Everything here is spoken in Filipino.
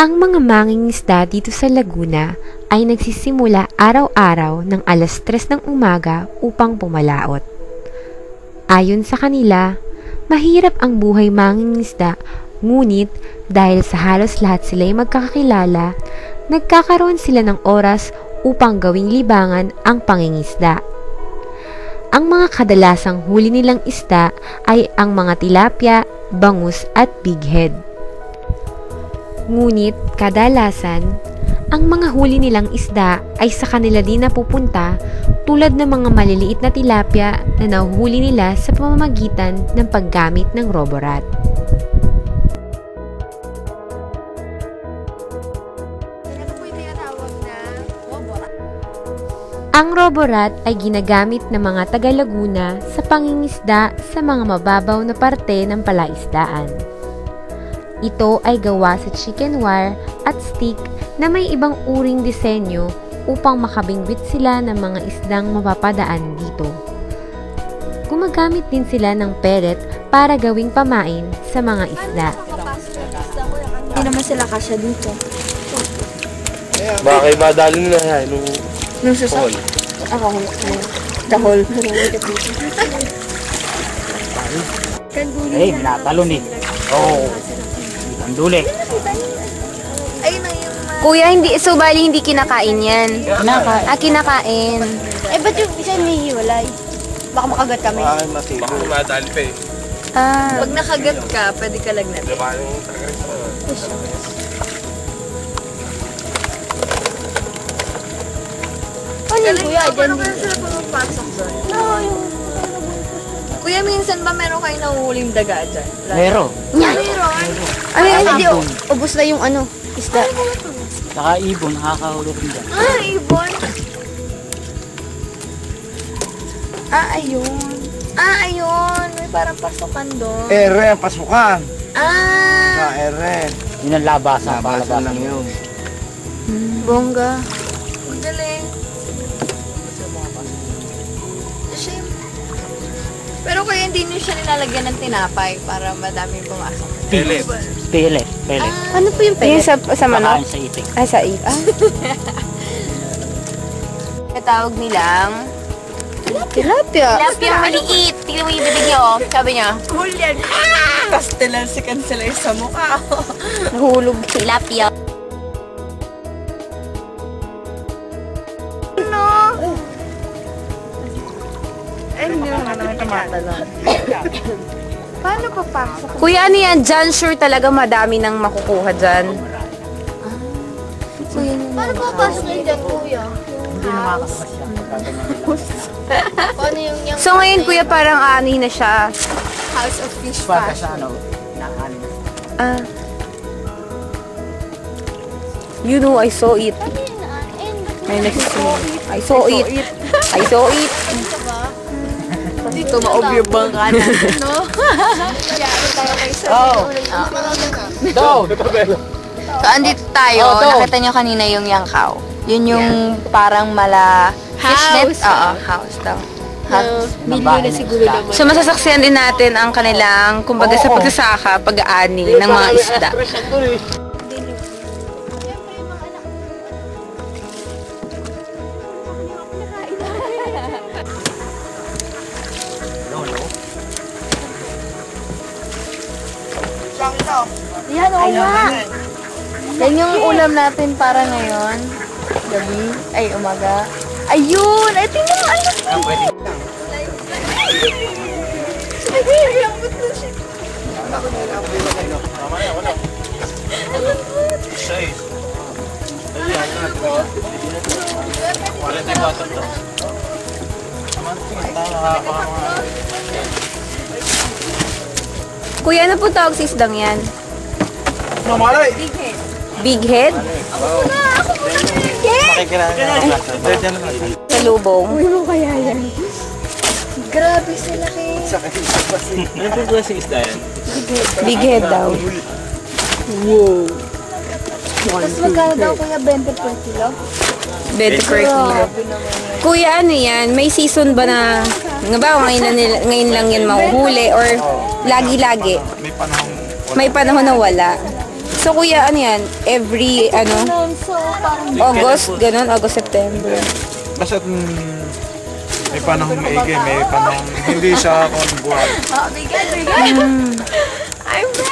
Ang mga mangingisda dito sa Laguna ay nagsisimula araw-araw ng alas 3 ng umaga upang pumalaot. Ayon sa kanila, mahirap ang buhay mangingisda, ngunit dahil sa halos lahat sila ay magkakakilala, nagkakaroon sila ng oras upang gawing libangan ang pangingisda. Ang mga kadalasang huli nilang isda ay ang mga tilapia, bangus at bighead. Ngunit kadalasan, ang mga huli nilang isda ay sa kanila din napupunta tulad ng mga maliliit na tilapia na nahuhuli nila sa pamamagitan ng paggamit ng roborat. Ang roborat ay ginagamit ng mga taga-Laguna sa pangingisda sa mga mababaw na parte ng palaisdaan. Ito ay gawa sa chicken wire at stick na may ibang uring disenyo upang makabingbit sila ng mga isdang mapapadaan dito. Gumagamit din sila ng pellet para gawing pamain sa mga isda. Hindi naman sila kasya dito. Baka iba dali nila yan. Nung susok. Ako, dahol. Eh, natalon eh. Oo. Ang duli. Kuya, so bali hindi kinakain yan. Kinakain. Kinakain. Ba't yung isa may hiwalay? Baka makagat kami. Baka madali pa eh. Pag nakagat ka, pwede ka lagnat. Ano yun, kuya? Diyan din. Sila pumapasok doon? Kuya, minsan ba meron kayo nahuhuling daga dyan? Meron. Ano yun? Hindi, ubus na yung isda. Saka ibon, nakakahuli rin dyan. Ibon? Ayun. May parang pasukan doon. Ere, pasukan. Sa ere. Yun ang labasan. Labasan lang yun. Bongga. Ang galing. Pero kaya hindi niyo siya nilalagyan ng tinapay para madami pumasok. Pellet. Pellet. Ano po yung pellet? Sa manok? Sa itik. Sa itik. Katawag nilang tilapia. Tilapia maliit. Tingnan mo yung bibig niya, oh. Sabi niya, Julian. pastelan si Cancela sa mukha. Nahulog. Tilapia. Hindi naman tumatalon. Paano papasok? Kuya, ano yan? Dyan sure talaga madami nang makukuha dyan. Paano papasok yun dyan, kuya? Hindi nakakabas siya. Paano yung So ngayon, kuya, parang ani na siya. House of Fish Pagka Fashion? sa naan. You know, I saw it. May nagsisimula. I saw it. I saw it. Dito ma-obview bang ka na, no? Kaya tayo kay Sir. Down! So, andito tayo. Nakita nyo kanina yung yangkaw. Yun yung parang fishnet. Oo, house daw. Milyo na siguro naman. So masasaksihan din natin ang kanilang, kumbaga sa pagsasaka, pag-aani ng mga isda. Yan, oo nga. Yan yung ulam natin para ngayon. Gabi. Ay, umaga. Ayun! Ay, tingnan mo. Ay, Kuya, ano po tawag sa isdang yan? Mamalay! Big head? Sa lubong? grabe sila kay. Ano po klaseng isda yan? Big head daw. Tapos magkano daw kuya 20 per kilo? 20 per kilo. Kuya, ano yan? May season ba na, nga ba, ngayon lang yan mahuhuli or lagi-lagi? May panahon. May panahon na wala. So, kuya, ano yan? Every, So, parang August, ganun, August, September. Basta may panahong maigi, may panahong hindi siya kung buwan. bigay. I'm ready.